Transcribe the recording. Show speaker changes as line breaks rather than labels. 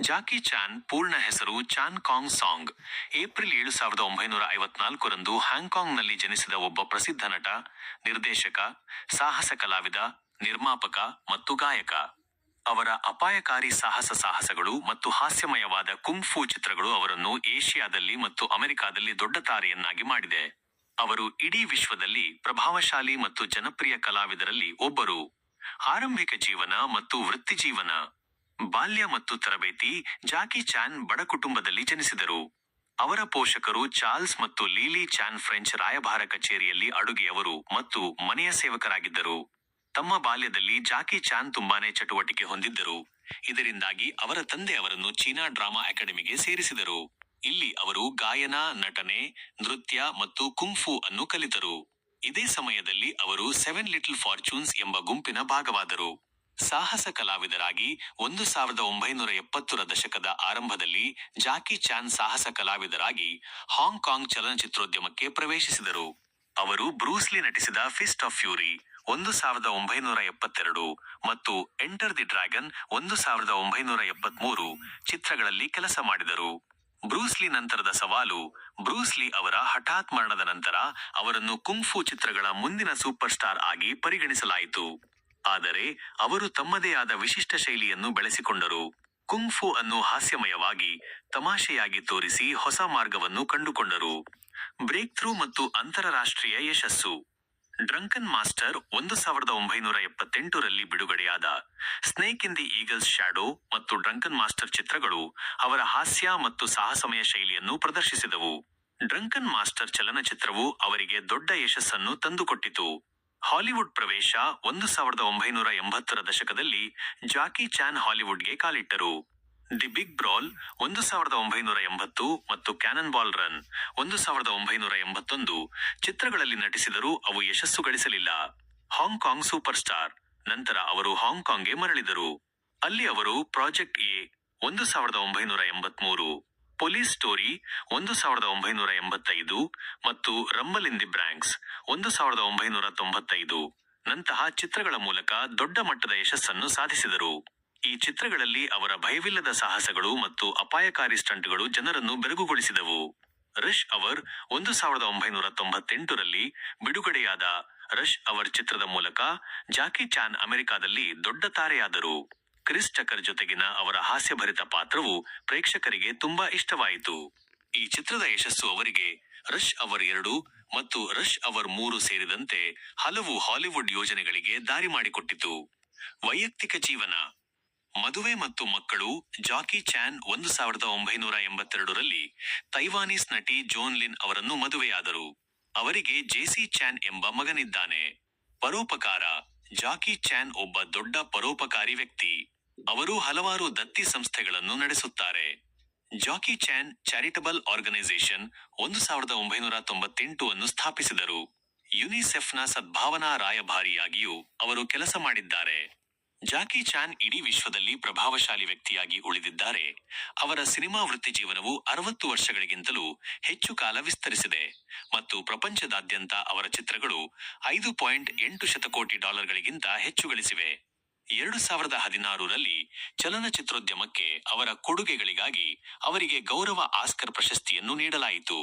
ಜಾಕಿ ಚಾನ್ ಪೂರ್ಣ ಹೆಸರು ಚಾನ್ Kong song. April 7, 1954ರಂದು ಹಾಂಗ್ಕಾಂಗ್ನಲ್ಲಿ ಜನಿಸಿದ ಒಬ್ಬ ಪ್ರಸಿದ್ಧ ನಟ, ನಿರ್ದೇಶಕ, ಸಾಹಸ ಕಲಾವಿದ, ನಿರ್ಮಾಪಕ ಮತ್ತು ಗಾಯಕ. ಅವರ ಅಪಾಯಕಾರಿ ಸಾಹಸಗಳು ಮತ್ತು ಹಾಸ್ಯಮಯವಾದ ಕುಂಗ್ ಫೂ ಚಿತ್ರಗಳು ಅವರನ್ನು ಏಷ್ಯಾದಲ್ಲಿ ಮತ್ತು ಅಮೆರಿಕಾದಲ್ಲಿ ದೊಡ್ಡ ತಾರೆಯನ್ನಾಗಿ ಮಾಡಿದೆ. ಅವರು ಇಡೀ ವಿಶ್ವದಲ್ಲಿ ಪ್ರಭಾವಶಾಲಿ ಮತ್ತು ಜನಪ್ರಿಯ ಕಲಾವಿದರಲ್ಲಿ ಒಬ್ಬರು. ಆರಂಭಿಕ ಜೀವನ ಮತ್ತು ವೃತ್ತಿಜೀವನ. ಬಾಲ್ಯ ಮತ್ತು ತರಬೇತಿ. ಜಾಕಿ ಚಾನ್ ಬಡ ಕುಟುಂಬದಲ್ಲಿ ಜನಿಸಿದರು. ಅವರ ಪೋಷಕರು ಚಾರ್ಲ್ಸ್ ಮತ್ತು ಲೀಲಿ ಚಾನ್ ಫ್ರೆಂಚ್ ರಾಯಭಾರ ಕಚೇರಿಯಲ್ಲಿ ಅಡುಗೆಯವರು ಮತ್ತು ಮನೆಯ ಸೇವಕರಾಗಿದ್ದರು. ತಮ್ಮ ಬಾಲ್ಯದಲ್ಲಿ ಜಾಕಿ ಚಾನ್ ತುಂಬಾನೇ ಚಟುವಟಿಕೆ ಹೊಂದಿದ್ದರು, ಇದರಿಂದಾಗಿ ಅವರ ತಂದೆ ಅವರನ್ನು ಚೀನಾ ಡ್ರಾಮಾ ಅಕಾಡೆಮಿಗೆ ಸೇರಿಸಿದರು. ಇಲ್ಲಿ ಅವರು ಗಾಯನ, ನಟನೆ, ನೃತ್ಯ ಮತ್ತು ಕುಂಗ್ ಫೂ ಅನ್ನು ಕಲಿತರು. ಇದೇ ಸಮಯದಲ್ಲಿ ಅವರು 7 ಲಿಟಲ್ ಫಾರ್ಚೂನ್ಸ್ ಎಂಬ ಗುಂಪಿನ ಭಾಗವಾದರು. ಸಾಹಸ ಕಲಾವಿದರಾಗಿ 1970ರ ದಶಕದ ಆರಂಭದಲ್ಲಿ ಜಾಕಿ ಚಾನ್ ಸಾಹಸ ಕಲಾವಿದರಾಗಿ ಹಾಂಗ್ಕಾಂಗ್ ಚಲನಚಿತ್ರೋದ್ಯಮಕ್ಕೆ ಪ್ರವೇಶಿಸಿದರು. ಅವರು ಬ್ರೂಸ್ ಲೀ ನಟಿಸಿದ ಫಿಸ್ಟ್ ಆಫ್ ಫ್ಯೂರಿ 1972 ಮತ್ತು ಎಂಟರ್ ದಿ ಡ್ರ್ಯಾಗನ್ 1973 ಚಿತ್ರಗಳಲ್ಲಿ ಕೆಲಸ ಮಾಡಿದರು. ಬ್ರೂಸ್ ಲೀ ನಂತರದ ಸವಾಲು. ಬ್ರೂಸ್ ಲೀ ಅವರ ಹಠಾತ್ ಮರಣದ ನಂತರ ಅವರನ್ನು ಕುಂಗ್ ಫೂ ಚಿತ್ರಗಳ ಮುಂದಿನ ಸೂಪರ್ ಸ್ಟಾರ್ ಆಗಿ ಪರಿಗಣಿಸಲಾಯಿತು. ಆದರೆ ಅವರು ತಮ್ಮದೇ ಆದ ವಿಶಿಷ್ಟ ಶೈಲಿಯನ್ನು ಬೆಳೆಸಿಕೊಂಡರು. ಕುಂಗ್ ಫೂ ಅನ್ನು ಹಾಸ್ಯಮಯವಾಗಿ, ತಮಾಷೆಯಾಗಿ ತೋರಿಸಿ ಹೊಸ ಮಾರ್ಗವನ್ನು ಕಂಡುಕೊಂಡರು. ಬ್ರೇಕ್ ಥ್ರೂ ಮತ್ತು ಅಂತರರಾಷ್ಟ್ರೀಯ ಯಶಸ್ಸು. ಡ್ರಂಕನ್ ಮಾಸ್ಟರ್ 1978ರಲ್ಲಿ ಬಿಡುಗಡೆಯಾದ snake in the eagles shadow ಮತ್ತು ಡ್ರಂಕನ್ ಮಾಸ್ಟರ್ ಚಿತ್ರಗಳು ಅವರ ಹಾಸ್ಯ ಮತ್ತು ಸಾಹಸಮಯ ಶೈಲಿಯನ್ನು ಪ್ರದರ್ಶಿಸಿದವು. ಡ್ರಂಕನ್ ಮಾಸ್ಟರ್ ಚಲನಚಿತ್ರವು ಅವರಿಗೆ ದೊಡ್ಡ ಯಶಸ್ಸನ್ನು ತಂದುಕೊಟ್ಟಿತು. ಹಾಲಿವುಡ್ ಪ್ರವೇಶ. 1980ರ ದಶಕದಲ್ಲಿ ಜಾಕಿ ಚಾನ್ ಹಾಲಿವುಡ್ಗೆ ಕಾಲಿಟ್ಟರು. ದಿ ಬಿಗ್ ಬ್ರಾಲ್ 1980 ಮತ್ತು ಕ್ಯಾನನ್ ಬಾಲ್ ರನ್ 1981 ಚಿತ್ರಗಳಲ್ಲಿ ನಟಿಸಿದರೂ ಅವು ಯಶಸ್ಸು ಗಳಿಸಲಿಲ್ಲ. Hong Kong super star. ನಂತರ ಅವರು ಹಾಂಗ್ಕಾಂಗ್ಗೆ ಮರಳಿದರು. ಅಲ್ಲಿ ಅವರು ಪ್ರಾಜೆಕ್ಟ್ ಎ 1983, ಪೊಲೀಸ್ ಸ್ಟೋರಿ 1985 ಮತ್ತು ರಂಬಲ್ ಇನ್ ದಿ ಬ್ರಾಂಕ್ಸ್ 1995 ನಂತಹ ಚಿತ್ರಗಳ ಮೂಲಕ ದೊಡ್ಡ ಮಟ್ಟದ ಯಶಸ್ಸನ್ನು ಸಾಧಿಸಿದರು. ಈ ಚಿತ್ರಗಳಲ್ಲಿ ಅವರ ಭಯವಿಲ್ಲದ ಸಾಹಸಗಳು ಮತ್ತು ಅಪಾಯಕಾರಿ ಸ್ಟಂಟ್ಗಳು ಜನರನ್ನು ಬೆರಗುಗೊಳಿಸಿದವು. ರಶ್ ಅವರ್ 1998ರಲ್ಲಿ ಬಿಡುಗಡೆಯಾದ ರಶ್ ಅವರ್ ಚಿತ್ರದ ಮೂಲಕ ಜಾಕಿ ಚಾನ್ ಅಮೆರಿಕಾದಲ್ಲಿ ದೊಡ್ಡ ತಾರೆಯಾದರು. ಕ್ರಿಸ್ ಟಕರ್ ಜೊತೆಗಿನ ಅವರ ಹಾಸ್ಯಭರಿತ ಪಾತ್ರವು ಪ್ರೇಕ್ಷಕರಿಗೆ ತುಂಬಾ ಇಷ್ಟವಾಯಿತು. ಈ ಚಿತ್ರದ ಯಶಸ್ಸು ಅವರಿಗೆ ರಶ್ ಅವರ್ 2 ಮತ್ತು ರಶ್ ಅವರ್ 3 ಸೇರಿದಂತೆ ಹಲವು ಹಾಲಿವುಡ್ ಯೋಜನೆಗಳಿಗೆ ದಾರಿ ಮಾಡಿಕೊಟ್ಟಿತು. ವೈಯಕ್ತಿಕ ಜೀವನ. ಮದುವೆ ಮತ್ತು ಮಕ್ಕಳು. ಜಾಕಿ ಚಾನ್ 1982ರಲ್ಲಿ ತೈವಾನೀಸ್ ನಟಿ ಜೋನ್ ಲಿನ್ ಅವರನ್ನು ಮದುವೆಯಾದರು. ಅವರಿಗೆ ಜೇಸಿ ಚಾನ್ ಎಂಬ ಮಗನಿದ್ದಾನೆ. ಪರೋಪಕಾರ. ಜಾಕಿ ಚಾನ್ ಒಬ್ಬ ದೊಡ್ಡ ಪರೋಪಕಾರಿ ವ್ಯಕ್ತಿ. ಅವರು ಹಲವಾರು ದತ್ತಿ ಸಂಸ್ಥೆಗಳನ್ನು ನಡೆಸುತ್ತಾರೆ. ಜಾಕಿ ಚಾನ್ ಚಾರಿಟಬಲ್ ಆರ್ಗನೈಸೇಷನ್ 1998 ಅನ್ನು ಸ್ಥಾಪಿಸಿದರು. ಯುನಿಸೆಫ್ನ ಸದ್ಭಾವನಾ ರಾಯಭಾರಿಯಾಗಿಯೂ ಅವರು ಕೆಲಸ ಮಾಡಿದ್ದಾರೆ. ಜಾಕಿ ಚಾನ್ ಇಡೀ ವಿಶ್ವದಲ್ಲಿ ಪ್ರಭಾವಶಾಲಿ ವ್ಯಕ್ತಿಯಾಗಿ ಉಳಿದಿದ್ದಾರೆ. ಅವರ ಸಿನಿಮಾ ವೃತ್ತಿಜೀವನವು 60 ವರ್ಷಗಳಿಗಿಂತಲೂ ಹೆಚ್ಚು ಕಾಲ ವಿಸ್ತರಿಸಿದೆ ಮತ್ತು ಪ್ರಪಂಚದಾದ್ಯಂತ ಅವರ ಚಿತ್ರಗಳು $5.8 ಶತಕೋಟಿ ಹೆಚ್ಚು ಗಳಿಸಿವೆ. 2016ರಲ್ಲಿ ಚಲನಚಿತ್ರೋದ್ಯಮಕ್ಕೆ ಅವರ ಕೊಡುಗೆಗಳಿಗಾಗಿ ಅವರಿಗೆ ಗೌರವ ಆಸ್ಕರ್ ಪ್ರಶಸ್ತಿಯನ್ನು ನೀಡಲಾಯಿತು.